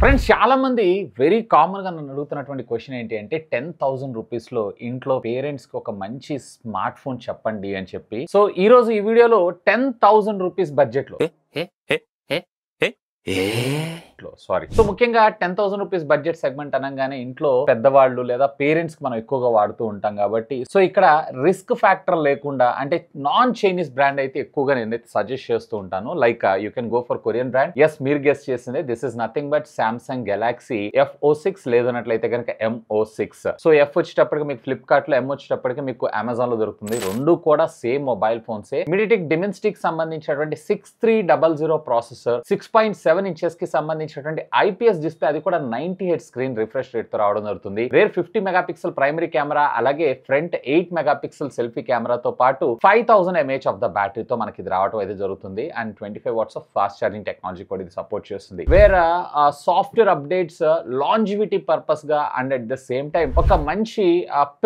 Friends చాలా మంది very common గా నన్ను అడుగుతున్నటువంటి క్వశ్చన్ ఏంటి అంటే 10,000 రూపీస్ లో ఇంట్లో పేరెంట్స్ కి ఒక మంచి స్మార్ట్ ఫోన్ చెప్పండి అని చెప్పి. సో ఈ రోజు ఈ వీడియోలో 10,000 రూపీస్ బడ్జెట్ లో సారీ సో ముఖ్యంగా 10,000 రూపీస్ బడ్జెట్ సెగ్మెంట్ అనగానే ఇంట్లో పెద్దవాళ్ళు లేదా పేరెంట్స్ కి మనం ఎక్కువగా వాడుతూ ఉంటాం కాబట్టి సో ఇక్కడ రిస్క్ ఫ్యాక్టర్ లేకుండా అంటే నాన్ చైనీస్ బ్రాండ్ అయితే ఎక్కువగా నేనైతే సజెస్ట్ చేస్తూ ఉంటాను. Like you can go for Korean brand. Yes మీరు గెస్ట్ చేసింది this is nothing but Samsung Galaxy F06 లేదన్నట్లయితే కనుక M06. సో ఎఫ్ వచ్చేటప్పటికి మీకు ఫ్లిప్కార్ట్ లో, M వచ్చేటప్పటికి మీకు అమెజాన్ లో దొరుకుతుంది. రెండు కూడా సేమ్ మొబైల్ ఫోన్సే. MediaTek Dimensity కి సంబంధించినటువంటి 6300 ప్రాసెసర్, 6.7 ఇంచెస్ కి సంబంధించినటువంటి IPS డిస్ప్లే, అది కూడా 90 హెర్ట్జ్ స్క్రీన్ రిఫ్రెష్ రేట్ తో రావడం జరుగుతుంది. రేర్ 50 మెగాపిక్సెల్ ప్రైమరీ కెమెరా, అలాగే ఫ్రంట్ 8 మెగాపిక్సెల్ సెల్ఫీ కెమెరాతో పాటు 5000 mAh ఆఫ్ ద బ్యాటరీతో మనకి ఇది రావడం అయితే జరుగుతుంది. And 25 watts of fast charging technology కూడా ఇది సపోర్ట్ చేస్తుంది. వేరే సాఫ్ట్వేర్ అప్డేట్స్ లాంజివిటీ పర్పస్ గా and at the same time ఒక మంచి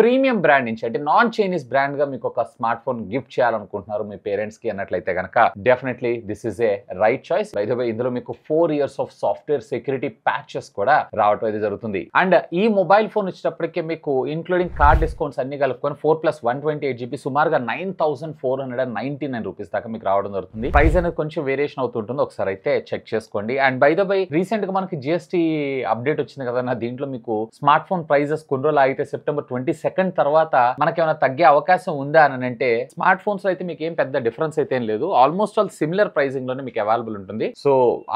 ప్రీమియం బ్రాండ్ నుంచి అంటే నాన్ చైనీస్ బ్రాండ్ గా మీకు ఒక స్మార్ట్ ఫోన్ గిఫ్ట్ చేయాలనుకుంటున్నారు మీ పేరెంట్స్ కి అన్నట్లయితే కనుక definitely this is a right choice. By the way ఇందులో మీకు 4 years of software security patches కూడా రావడం అయితే జరుగుతుంది. అండ్ ఈ మొబైల్ ఫోన్ వచ్చేటప్పటికి మీకు ఇంక్లూడింగ్ కార్డ్ డిస్కౌంట్స్ అన్ని కలుపుకొని 4+128GB సుమారుగా 9,499 రూపీస్ దాకా మీకు రావడం జరుగుతుంది. ప్రైస్ అనేది కొంచెం వేరియేషన్ అవుతుంటుంది, ఒకసారి అయితే చెక్ చేసుకోండి. And by the by recent గా మనకి GST అప్డేట్ వచ్చింది కదా, దీంట్లో మీకు స్మార్ట్ ఫోన్ ప్రైజెస్ కొన్ని రోజులు అయితే September 22 తర్వాత మనకేమైనా తగ్గే అవకాశం ఉందా అని అంటే స్మార్ట్ ఫోన్స్ అయితే మీకు ఏం పెద్ద డిఫరెన్స్ అయితే ఏం లేదు. ఆల్మోస్ట్ ఆల్ సిమిలర్ ప్రైసింగ్ లోనే మీకు అవైలబుల్ ఉంటుంది. సో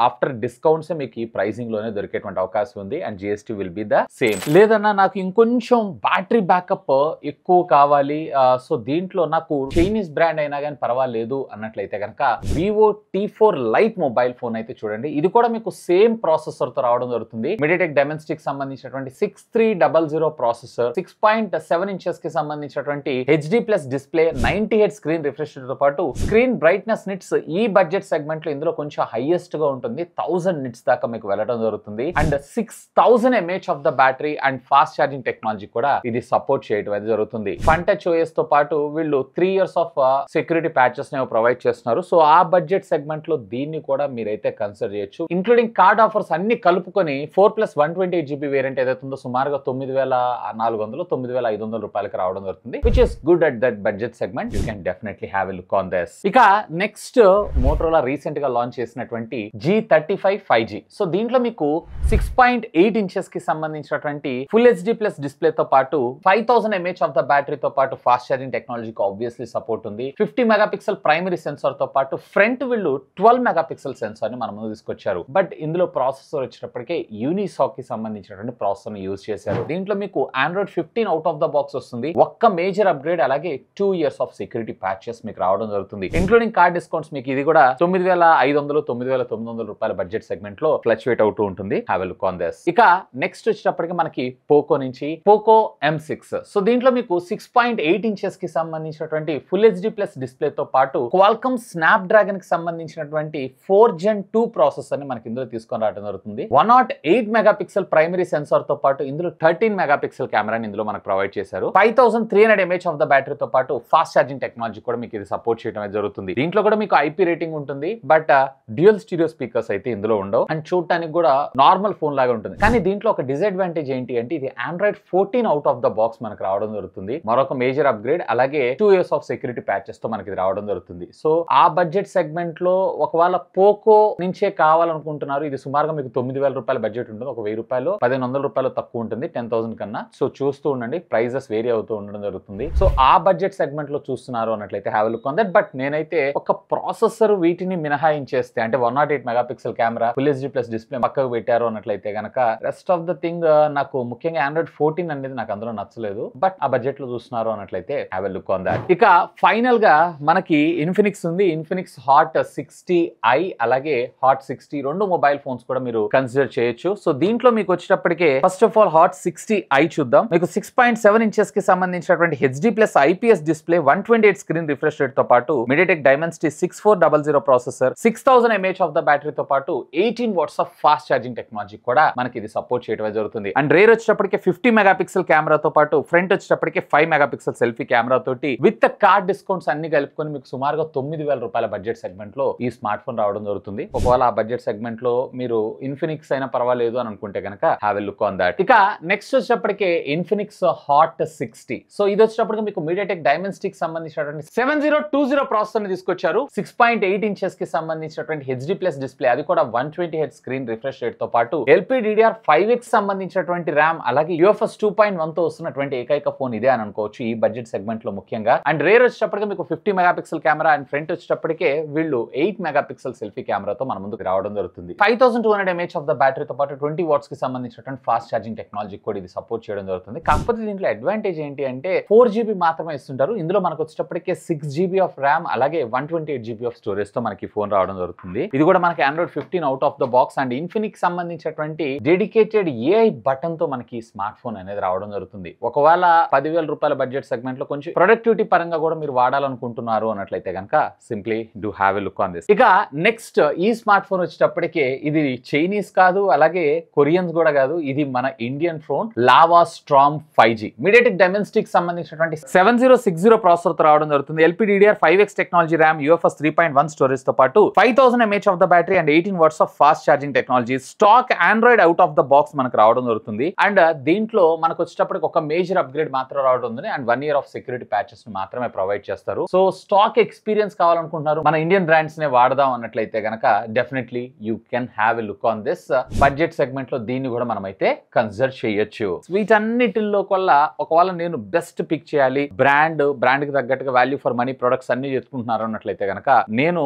ఆఫ్టర్ డిస్కౌంట్స్ మీకు ఈ ప్రైసింగ్ లోనే దొరికేటువంటి అవకాశం ఉంది. And GST will be the same. లేదన్నా నాకు ఇంకొంచెం బ్యాటరీ బ్యాకప్ ఎక్కువ కావాలి, సో దీంట్లో నాకు చైనీస్ బ్రాండ్ అయినా కానీ పర్వాలేదు అన్నట్లయితే కనుక Vivo T4 Lite mobile phone అయితే చూడండి. ఇది కూడా మీకు సేమ్ ప్రాసెసర్ తో రావడం జరుగుతుంది. MediaTek Dimensity కి సంబంధించినటువంటి 6300 ప్రాసెసర్, 6.7 ఇంచెస్ కి సంబంధించినటువంటి HD+ display, 90 hertz screen refresh తో పాటు స్క్రీన్ బ్రైట్నెస్ నిట్స్ ఈ బడ్జెట్ సెగ్మెంట్ లో ఇందులో కొంచెం హైయెస్ట్ గా ఉంటుంది. 1000 నిట్స్ దాకా మీకు వెళ్ళడం జరుగుతుంది. And 6000 mAh of the battery and fast charging technology కూడా ఇది సపోర్ట్ చేయడం అయితే జరుగుతుంది. ఫన్ టచ్ OS తో పాటు వీళ్ళు 3 years ఆఫ్ సెక్యూరిటీ ప్యాచెస్ ని ప్రొవైడ్ చేస్తున్నారు. సో ఆ బడ్జెట్ సెగ్మెంట్ లో దీన్ని కూడా మీరైతే కన్సిడర్ చేయొచ్చు. ఇంక్లూడింగ్ కార్డ్ ఆఫర్స్ అన్ని కలుపుకొని 4+128GB వేరియంట్ ఏదైతే ఉందో సుమారుగా 9,400 9,500 రూపాయలకి రావడం జరుగుతుంది, which is good at that budget segment. You can definitely have a look on this. ఇక నెక్స్ట్ మోటరోలా రీసెంట్ గా లాంచ్ చేసినటువంటి G35 5G. సో దీంట్లో మీకు 6.8 ఇంచెస్ కి సంబంధించినటువంటి ఫుల్ HD+ డిస్ప్లే తో పాటు 5000 mAh ఆఫ్ ద బ్యాటరీ తో పాటు ఫాస్ట్ ఛార్జింగ్ టెక్నాలజీకి ఆబ్వియస్లీ సపోర్ట్ ఉంది. 50 మెగాపిక్సెల్ ప్రైమరీ సెన్సార్ తో పాటు ఫ్రంట్ వీళ్ళు 12 మెగాపిక్సెల్ సెన్సార్ ని మన ముందు తీసుకొచ్చారు. బట్ ఇందులో ప్రాసెసర్ వచ్చేటప్పటికే యూనిసాక్ కి సంబంధించినటువంటి ప్రాసెసర్ ని యూజ్ చేశారు. దీంట్లో మీకు Android 15 out of the box వస్తుంది. ఒక్క మేజర్ అప్గ్రేడ్ అలాగే 2 years ఆఫ్ సెక్యూరిటీ ప్యాచెస్ మీకు రావడం జరుగుతుంది. ఇంక్లూడింగ్ కార్డ్ డిస్కౌంట్స్ మీకు ఇది కూడా 9,500 9,900 రూపాయల బడ్జెట్ సెగ్మెంట్ లో ఫ్లక్చువేట్ అవుతూ ఉంటుంది. Have a look on this. ఇక నెక్స్ట్ వచ్చేటప్పటికి మనకి పోకో నుంచి పోకో M6. సో దీంట్లో మీకు 6.8 ఇంచెస్ కి సంబంధించినటువంటి ఫుల్ HD+ డిస్ప్లే తో పాటు క్వాల్కమ్ స్నాప్డ్రాగన్ కి సంబంధించినటువంటి 4 Gen 2 ప్రాసెసర్ ని మనకి ఇందులో తీసుకొని రావడం జరుగుతుంది. 108 మెగాపిక్సెల్ ప్రైమరీ సెన్సార్ తో పాటు ఇందులో 13 మెగాపిక్సెల్ కెమెరాని ఇందులో మనకు ప్రొవైడ్ చేశారు. 5300 mAh ఆఫ్ ద బ్యాటరీ తో పాటు ఫాస్ట్ ఛార్జింగ్ టెక్నాలజీ కూడా మీకు ఇది సపోర్ట్ చేయడం జరుగుతుంది. దీంట్లో కూడా మీకు IP రేటింగ్ ఉంటుంది, బట్ డ్యూయల్ స్టీరియో స్పీకర్స్ అయితే ఇందులో ఉండవు. అండ్ చూడటానికి కూడా నార్మల్ ఫోన్ లాగా ఉంటుంది. కానీ దీంట్లో ఒక డిసడ్వాంటేజ్ ఏంటి అంటే ఇది Android 14 out of the box మనకు రావడం జరుగుతుంది. మరొక మేజర్ అప్గ్రేడ్ అలాగే 2 years ఆఫ్ సెక్యూరిటీ ప్యాచెస్ తో మనకి రావడం జరుగుతుంది. సో ఆ బడ్జెట్ సెగ్మెంట్ లో ఒకవేళ పోకో నుంచే కావాలనుకుంటున్నారు, ఇది సుమారుగా మీకు 9,000 రూపాయల బడ్జెట్ ఉంటుంది. ఒక 1000 రూపాయలు 1,500 రూపాయలు తక్కువ ఉంటుంది 10,000 కన్నా. సో చూస్తూ ఉండండి, ప్రైజెస్ వేరీ అవుతూ ఉండడం జరుగుతుంది. సో ఆ బడ్జెట్ సెగ్మెంట్ లో చూస్తున్నారు అన్నట్లయితే have a look on that. But నేనైతే ఒక ప్రాసెసర్ వీటిని మినహాయించేస్తే అంటే 108 megapixel camera, full HD+ display పక్కకు పెట్టారు అన్నట్లయితే కనుక రెస్ట్ ఆఫ్ ద థింగ్ నాకు ముఖ్యంగా Android 14 అనేది నాకు అందులో నచ్చలేదు. బట్ ఆ బడ్జెట్ లో చూస్తున్నారు అన్నట్లయితే have a look on that. ఇక ఫైనల్ గా మనకి ఇన్ఫినిక్స్ ఉంది. ఇన్ఫినిక్స్ హాట్ 60i అలాగే హాట్ 60 రెండు మొబైల్ ఫోన్స్ కూడా మీరు కన్సిడర్ చేయొచ్చు. సో దీంట్లో మీకు వచ్చేటప్పటికే first of all hot 60i చూద్దాం. మీకు 6.7 ఇంచెస్ కి సంబంధించినటువంటి HD+ IPS display, 128 screen refresh rate తో పాటు MediaTek Dimensity 6400 processor, 6000 mAh of the battery తో పాటు 18 watts of fast charging technology కూడా మనకి ఇది సపోర్ట్ చేయడం జరుగుతుంది. అండ్ రేర్ వచ్చేటప్పటికి 50 మెగాపిక్సెల్ కెమెరాతో పాటు ఫ్రంట్ వచ్చేటప్పటికి 5 మెగాపిక్సెల్ సెల్ఫీ కెమెరా తోటి విత్ కార్డ్ డిస్కౌంట్స్ అన్ని కలుపుకొని మీకు సుమారుగా 9,000 రూపాయల బడ్జెట్ సెగ్మెంట్ లో ఈ స్మార్ట్ ఫోన్ రావడం జరుగుతుంది. ఒకవేళ ఆ బడ్జెట్ సెగ్మెంట్ లో మీరు ఇన్ఫినిక్స్ అయినా పర్వాలేదు అని అనుకుంటే కనుక have a look on that. ఇక నెక్స్ట్ వచ్చేటప్పటికి ఇన్ఫినిక్స్ హాట్ 60. సో ఇది వచ్చేటప్పటికి మీకు మీడియాటెక్ డైమెన్సిటీకి సంబంధించినటువంటి 7020 ప్రాసెసర్ ని తీసుకొచ్చారు. 6.8 ఇంచెస్ కి సంబంధించినటువంటి HD+ డిస్ప్లే, అది కూడా 120Hz స్క్రీన్ రిఫ్రెష్ రేట్ తో పాటు LPDDR5X సంబంధించినటువంటి ర్యామ్, అలాగే UFS 2.1 తో వస్తున్నటువంటి ఏకైక ఫోన్ ఇదే అని అనుకోవచ్చు ఈ బడ్జెట్ సెగ్మెంట్ లో ముఖ్యంగా. అండ్ రేర్ వచ్చేటప్పటికి మీకు 50 మెగాపిక్సెల్ కెమెరా అండ్ ఫ్రంట్ వచ్చేటప్పటికే వీళ్ళు 8 మెగాపిక్సెల్ సెల్ఫీ కెమెరాతో మన ముందుకు రావడం జరుగుతుంది. 5200 mAh ఆఫ్ ద బ్యాటరీతో పాటు 20 వాట్స్ కి సంబంధించినటువంటి ఫాస్ట్ ఛార్జింగ్ టెక్నాలజీ కూడా ఇది సపోర్ట్ చేయడం జరుగుతుంది. కాకపోతే దీంట్లో అడ్వాంటేజ్ ఏంటి అంటే 4GB మాత్రమే ఇస్తుంటారు. ఇందులో మనకు వచ్చేటప్పటికే 6GB ఆఫ్ ర్యామ్ అలాగే 128GB ఆఫ్ స్టోరేజ్ తో మనకి ఫోన్ రావడం జరుగుతుంది. ఇది కూడా మనకి Android 15 out of the box and Infinix సంబంధించినటువంటి డెడికేటెడ్ AI బటన్ తో మనకి స్మార్ట్ ఫోన్ అనేది రావడం జరుగుతుంది. ఒకవేళ 10,000 రూపాయల బడ్జెట్ సెగ్మెంట్ లో కొంచెం ప్రొడక్టివిటీ పరంగా కూడా మీరు వాడాలనుకుంటున్నారు అన్నట్లయితే కనుక simply do have a look on this. ఇక నెక్స్ట్ ఈ స్మార్ట్ ఫోన్ వచ్చేటప్పటికే ఇది చైనీస్ కాదు, అలాగే కొరియన్స్ కూడా కాదు, ఇది మన Indian phone Lava Storm 5G MediaTek డైమెన్సిటీకి సంబంధించినటువంటి 7060 ప్రాసెసర్ తో రావడం జరుగుతుంది. LPDDR5X technology RAM, UFS 3.1 storage తో పాటు 5000 mAh of the battery and 18 watts of fast charging technology. Stock Android out of the box మనకు రావడం జరుగుతుంది. అండ్ దీంట్లో మనకు వచ్చేటప్పటికి ఒక మేజర్ అప్గ్రేడ్ మాత్రం రావడం ఉంది and 1 year of security patches మాత్రమే ప్రొవైడ్ చేస్తారు. సో స్టాక్ ఎక్స్పీరియన్స్ కావాలనుకుంటున్నారు, మన ఇండియన్ బ్రాండ్స్ నే వాడదాం అన్నట్లయితే గనక definitely you can have a look on this. Budget segment లో దీన్ని కూడా మనం అయితే కన్సిడర్ చేయొచ్చు. వీటన్నిటిలో కల్లా ఒకవేళ నేను బెస్ట్ పిక్ చేయాలి, బ్రాండ్ కి తగ్గట్టుగా వాల్యూ ఫర్ మనీ ప్రొడక్ట్స్ అన్ని చెప్పుకుంటున్నారు అన్నట్లయితే గనక నేను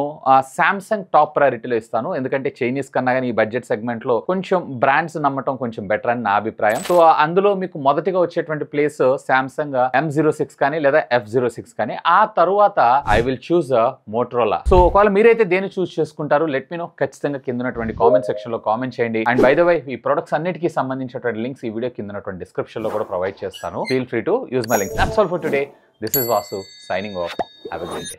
సామ్సంగ్ టాప్ ప్రయారిటీలో ఇస్తాను. ఎందుకంటే చైనీస్ కన్నా కానీ ఈ బడ్జెట్ సెగ్మెంట్ లో కొంచెం బ్రాండ్స్ నమ్మటం కొంచెం బెటర్ అని నా అభిప్రాయం. సో అందులో మీకు మొదటిగా వచ్చేటువంటి ప్లేస్ సామ్సంగ్ M06 కానీ లేదా F06 కానీ, ఆ తరువాత I will choose Motorola. So ఒకవేళ మీరైతే దేన్ని చూస్ చేసుకుంటారు లెట్ మీ నో. ఖచ్చితంగా కింద ఉన్నటువంటి కామెంట్ సెక్షన్ లో కామెంట్ చేయండి. అండ్ బై ద వే ఈ ప్రొడక్ట్స్ అన్నిటికీ సంబంధించినటువంటి లింక్స్ ఈ వీడియో కింద ఉన్నటువంటి డిస్క్రిప్షన్ లో కూడా ప్రొవైడ్ చేస్తాను. Feel free to use my links. That's all for today. This is Vasu signing off. Have a great day.